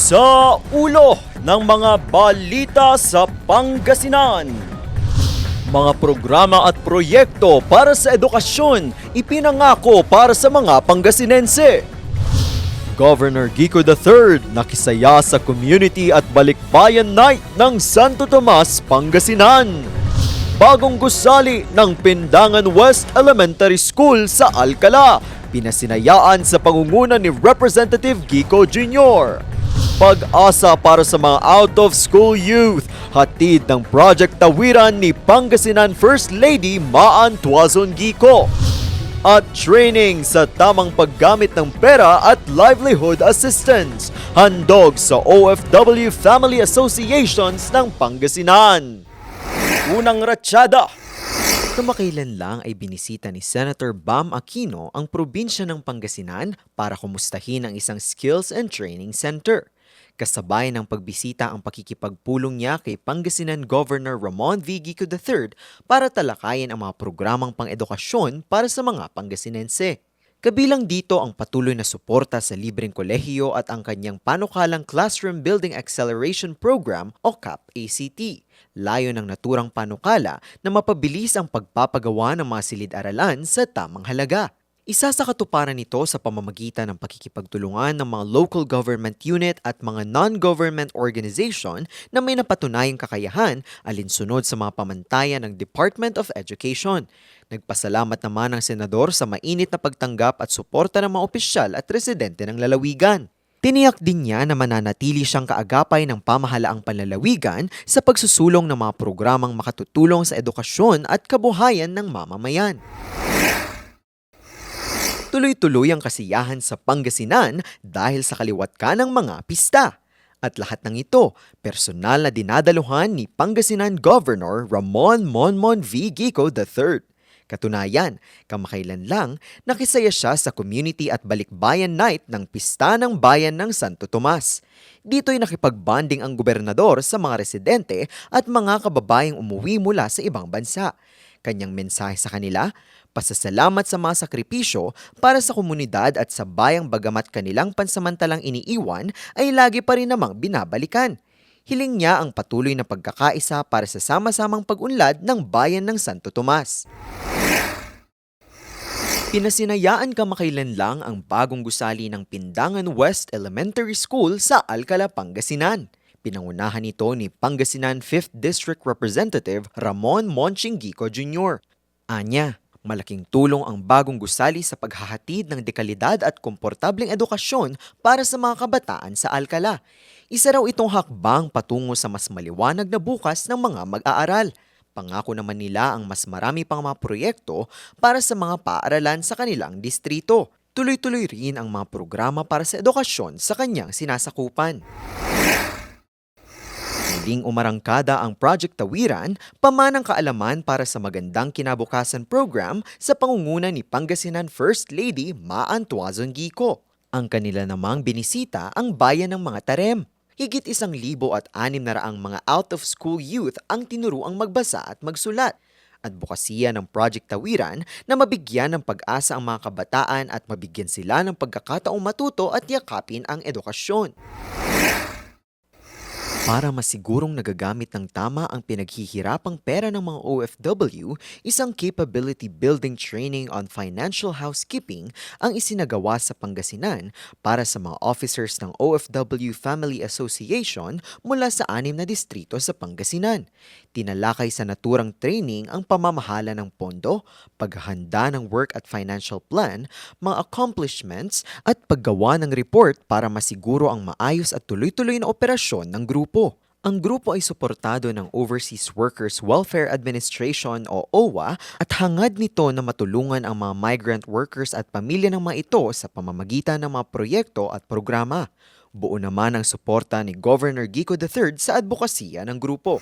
Sa ulo ng mga balita sa Pangasinan. Mga programa at proyekto para sa edukasyon ipinangako para sa mga Pangasinense. Governor Gico III nakisaya sa Community at Balikbayan Night ng Santo Tomas, Pangasinan. Bagong gusali ng Pindangan West Elementary School sa Alcala, pinasinayaan sa pangunguna ni Representative Gico Jr. Pag-asa para sa mga out-of-school youth, hatid ng Project Tawiran ni Pangasinan First Lady Maan Tuazon Gico. At training sa tamang paggamit ng pera at livelihood assistance, handog sa OFW Family Associations ng Pangasinan. Unang ratsyada. Kamakailan lang ay binisita ni Senator Bam Aquino ang probinsya ng Pangasinan para kumustahin ang isang skills and training center. Kasabay ng pagbisita ang pakikipagpulong niya kay Pangasinan Governor Ramon V. Gico III para talakayin ang mga programang pang-edukasyon para sa mga Pangasinense. Kabilang dito ang patuloy na suporta sa libreng kolehiyo at ang kanyang panukalang Classroom Building Acceleration Program o CAP-ACT. Layo ng naturang panukala na mapabilis ang pagpapagawa ng mga silid-aralan sa tamang halaga. Isa sa katuparan nito sa pamamagitan ng pakikipagtulungan ng mga local government unit at mga non-government organization na may napatunayang kakayahan alinsunod sa mga pamantayan ng Department of Education. Nagpasalamat naman ang senador sa mainit na pagtanggap at suporta ng mga opisyal at residente ng lalawigan. Tiniyak din niya na mananatili siyang kaagapay ng pamahalaang panlalawigan sa pagsusulong ng mga programang makatutulong sa edukasyon at kabuhayan ng mamamayan. Tuloy-tuloy ang kasiyahan sa Pangasinan dahil sa kaliwat ka ng mga pista. At lahat ng ito, personal na dinadaluhan ni Pangasinan Governor Ramon Monmon V. Gico III. Katunayan, kamakailan lang, nakisaya siya sa Community at Balikbayan Night ng Pista ng Bayan ng Santo Tomas. Dito'y nakipagbanding ang gobernador sa mga residente at mga kababayang umuwi mula sa ibang bansa. Kanyang mensahe sa kanila, pasasalamat sa mga sakripisyo para sa komunidad at sa bayang bagamat kanilang pansamantalang iniiwan ay lagi pa rin namang binabalikan. Hiling niya ang patuloy na pagkakaisa para sa sama-samang pag-unlad ng bayan ng Santo Tomas. Pinasinayaan kamakailan lang ang bagong gusali ng Pindangan West Elementary School sa Alcala, Pangasinan. Pinangunahan ito ni Pangasinan 5th District Representative Ramon Monching Gico Jr. Anya, malaking tulong ang bagong gusali sa paghahatid ng dekalidad at komportableng edukasyon para sa mga kabataan sa Alcala. Isa raw itong hakbang patungo sa mas maliwanag na bukas ng mga mag-aaral. Pangako naman nila ang mas marami pang mga proyekto para sa mga paaralan sa kanilang distrito. Tuloy-tuloy rin ang mga programa para sa edukasyon sa kanyang sinasakupan. Muling umarangkada ang Project Tawiran, pamanang kaalaman para sa magandang kinabukasan program sa pangunguna ni Pangasinan First Lady Maan Tuazon Gico. Ang kanila namang binisita ang bayan ng mga Tarem. Higit 1,600 mga out-of-school youth ang tinuruang magbasa at magsulat. Adbokasya ng Project Tawiran na mabigyan ng pag-asa ang mga kabataan at mabigyan sila ng pagkakataong matuto at yakapin ang edukasyon. Para masigurong nagagamit ng tama ang pinaghihirapang pera ng mga OFW, isang capability building training on financial housekeeping ang isinagawa sa Pangasinan para sa mga officers ng OFW Family Association mula sa 6 na distrito sa Pangasinan. Tinalakay sa naturang training ang pamamahala ng pondo, paghahanda ng work at financial plan, mga accomplishments at paggawa ng report para masiguro ang maayos at tuloy-tuloy na operasyon ng grupo. Ang grupo ay suportado ng Overseas Workers Welfare Administration o OWA at hangad nito na matulungan ang mga migrant workers at pamilya ng mga ito sa pamamagitan ng mga proyekto at programa. Buo naman ang suporta ni Governor Gico III sa adbokasya ng grupo.